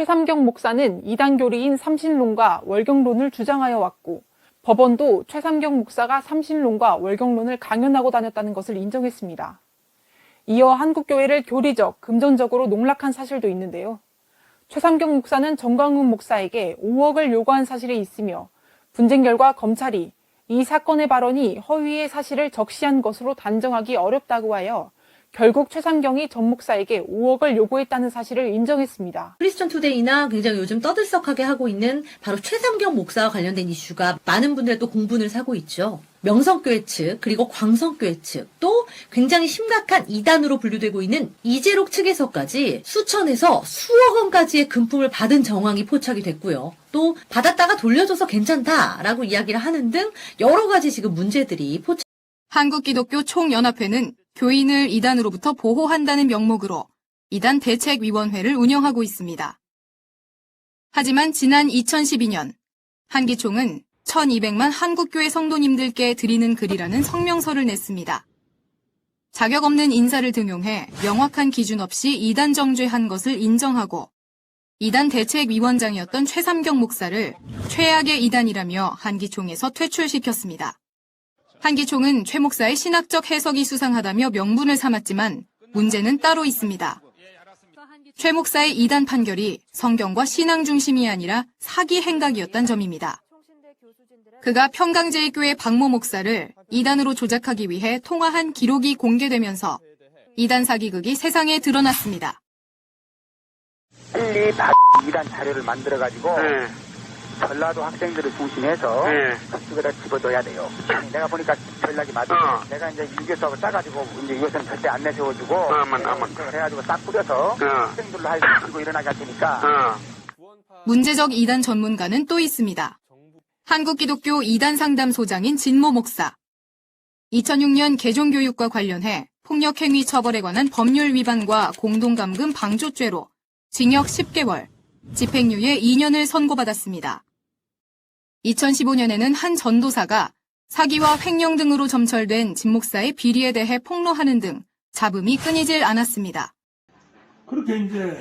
최삼경 목사는 이단 교리인 삼신론과 월경론을 주장하여 왔고 법원도 최삼경 목사가 삼신론과 월경론을 강연하고 다녔다는 것을 인정했습니다. 이어 한국교회를 교리적, 금전적으로 농락한 사실도 있는데요. 최삼경 목사는 정광훈 목사에게 5억을 요구한 사실이 있으며 분쟁 결과 검찰이 이 사건의 발언이 허위의 사실을 적시한 것으로 단정하기 어렵다고 하여 결국 최삼경이 전 목사에게 5억을 요구했다는 사실을 인정했습니다. 크리스천 투데이나 굉장히 요즘 떠들썩하게 하고 있는 바로 최삼경 목사와 관련된 이슈가 많은 분들의 또 공분을 사고 있죠. 명성교회 측, 그리고 광성교회 측, 또 굉장히 심각한 이단으로 분류되고 있는 이재록 측에서까지 수천에서 수억 원까지의 금품을 받은 정황이 포착이 됐고요. 또 받았다가 돌려줘서 괜찮다라고 이야기를 하는 등 여러 가지 지금 문제들이 포착. 한국기독교 총연합회는 교인을 이단으로부터 보호한다는 명목으로 이단 대책위원회를 운영하고 있습니다. 하지만 지난 2012년 한기총은 1200만 한국교회 성도님들께 드리는 글이라는 성명서를 냈습니다. 자격 없는 인사를 등용해 명확한 기준 없이 이단 정죄한 것을 인정하고 이단 대책위원장이었던 최삼경 목사를 최악의 이단이라며 한기총에서 퇴출시켰습니다. 한기총은 최 목사의 신학적 해석이 수상하다며 명분을 삼았지만 문제는 따로 있습니다. 최 목사의 이단 판결이 성경과 신앙 중심이 아니라 사기 행각이었다는 점입니다. 그가 평강제일교회 박모 목사를 이단으로 조작하기 위해 통화한 기록이 공개되면서 이단 사기극이 세상에 드러났습니다. 빨리 이단 자료를 만들어가지고 전라도 학생들을 중심해서 그쪽에다 집어넣어야 돼요. 내가 보니까 전략이 맞아. 내가 이제 유교수하고 짜가지고 이제 이것은 절대 안 내세워주고 그걸 해가지고 딱 뿌려서 학생들로 하고 일어나게 할 테니까. 문제적 이단 전문가는 또 있습니다. 한국기독교 이단 상담소장인 진모 목사. 2006년 개종교육과 관련해 폭력행위 처벌에 관한 법률 위반과 공동감금 방조죄로 징역 10개월, 집행유예 2년을 선고받았습니다. 2015년에는 한 전도사가 사기와 횡령 등으로 점철된 진 목사의 비리에 대해 폭로하는 등 잡음이 끊이질 않았습니다. 그렇게 이제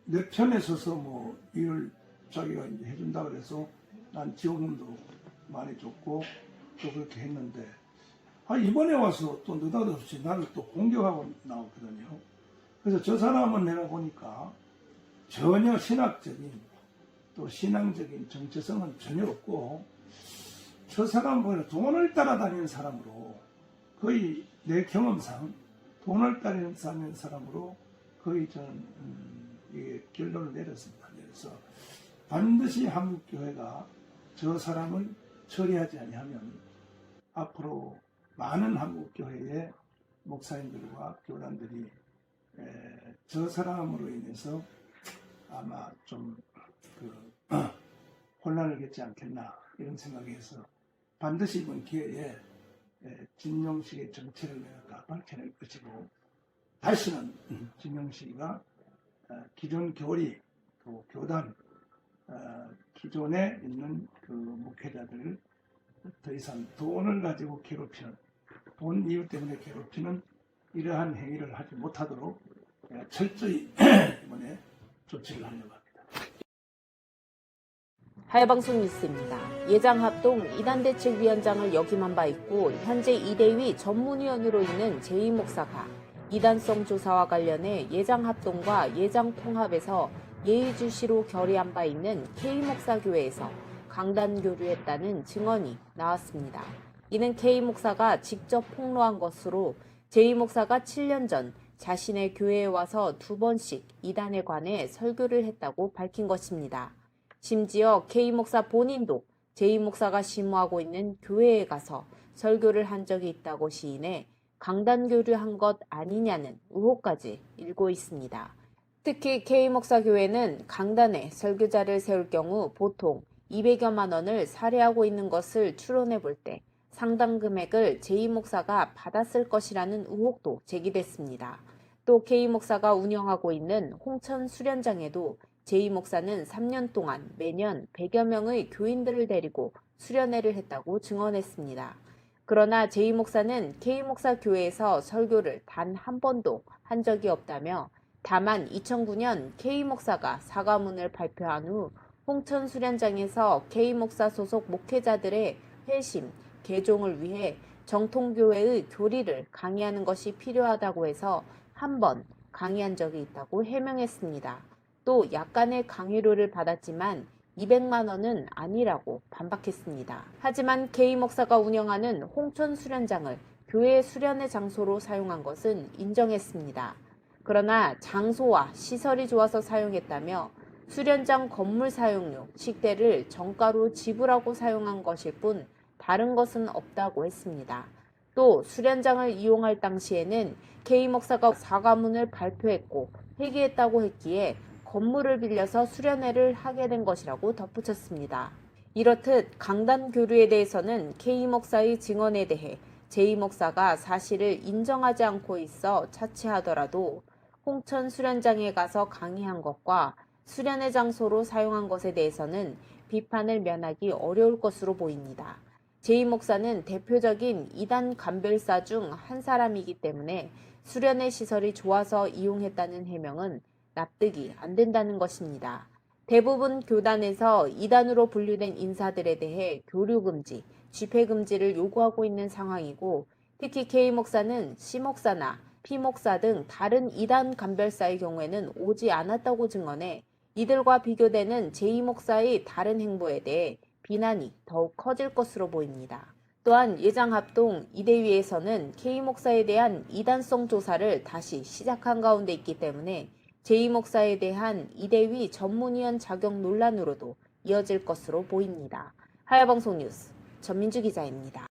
내 편에 서서 뭐 일을 자기가 이제 해준다 그래서 난 지원금도 많이 줬고 또 그렇게 했는데 이번에 와서 또 느닷없이 나를 또 공격하고 나왔거든요. 그래서 저 사람은 내가 보니까 전혀 신학적인 또 신앙적인 정체성은 전혀 없고 저 사람은 보면 돈을 따라다니는 사람으로 거의 내 경험상 돈을 따라다니는 사람으로 거의 저는 이게 결론을 내렸습니다. 그래서 반드시 한국교회가 저 사람을 처리하지 아니하면 앞으로 많은 한국교회의 목사님들과 교단들이 저 사람으로 인해서 아마 좀 혼란을 겪지 않겠나 이런 생각에서 반드시 이번 기회에 진용식의 정체를 내가 밝혀낼 것이고 다시는 진용식이가 기존 교리, 또 교단, 기존에 있는 그 목회자들을 더 이상 돈을 가지고 괴롭히는, 돈 이유 때문에 괴롭히는 이러한 행위를 하지 못하도록 철저히 이번에 조치를 하려고 합니다. 하야방송 뉴스입니다. 예장합동 이단대책위원장을 역임한 바 있고 현재 이대위 전문위원으로 있는 제이 목사가 이단성 조사와 관련해 예장합동과 예장통합에서 예의주시로 결의한 바 있는 K목사교회에서 강단교류했다는 증언이 나왔습니다. 이는 K목사가 직접 폭로한 것으로 제이 목사가 7년 전 자신의 교회에 와서 2번씩 이단에 관해 설교를 했다고 밝힌 것입니다. 심지어 K목사 본인도 제이 목사가 심호하고 있는 교회에 가서 설교를 한 적이 있다고 시인해 강단교류한 것 아니냐는 의혹까지 일고 있습니다. 특히 K목사 교회는 강단에 설교자를 세울 경우 보통 200여만 원을 살해하고 있는 것을 추론해 볼 때 상당 금액을 제이 목사가 받았을 것이라는 의혹도 제기됐습니다. 또 K 목사가 운영하고 있는 홍천 수련장에도 제이 목사는 3년 동안 매년 100여 명의 교인들을 데리고 수련회를 했다고 증언했습니다. 그러나 제이 목사는 K 목사 교회에서 설교를 단 한 번도 한 적이 없다며 다만 2009년 K 목사가 사과문을 발표한 후 홍천 수련장에서 K 목사 소속 목회자들의 회심, 개종을 위해 정통교회의 교리를 강의하는 것이 필요하다고 해서 한 번 강의한 적이 있다고 해명했습니다. 또 약간의 강의료를 받았지만 200만 원은 아니라고 반박했습니다. 하지만 K 목사가 운영하는 홍천 수련장을 교회 수련의 장소로 사용한 것은 인정했습니다. 그러나 장소와 시설이 좋아서 사용했다며 수련장 건물 사용료, 식대를 정가로 지불하고 사용한 것일 뿐 다른 것은 없다고 했습니다. 또 수련장을 이용할 당시에는 K 목사가 사과문을 발표했고 회개했다고 했기에 건물을 빌려서 수련회를 하게 된 것이라고 덧붙였습니다. 이렇듯 강단 교류에 대해서는 K 목사의 증언에 대해 J 목사가 사실을 인정하지 않고 있어 차치하더라도 홍천 수련장에 가서 강의한 것과 수련회 장소로 사용한 것에 대해서는 비판을 면하기 어려울 것으로 보입니다. J 목사는 대표적인 이단 간별사 중 한 사람이기 때문에 수련회 시설이 좋아서 이용했다는 해명은 납득이 안 된다는 것입니다. 대부분 교단에서 이단으로 분류된 인사들에 대해 교류 금지, 집회 금지를 요구하고 있는 상황이고 특히 K 목사는 C 목사나 P 목사 등 다른 이단 간별사의 경우에는 오지 않았다고 증언해 이들과 비교되는 J 목사의 다른 행보에 대해 비난이 더욱 커질 것으로 보입니다. 또한 예장합동 이대위에서는 K 목사에 대한 이단성 조사를 다시 시작한 가운데 있기 때문에 J 목사에 대한 이대위 전문위원 자격 논란으로도 이어질 것으로 보입니다. 하야방송 뉴스 전민주 기자입니다.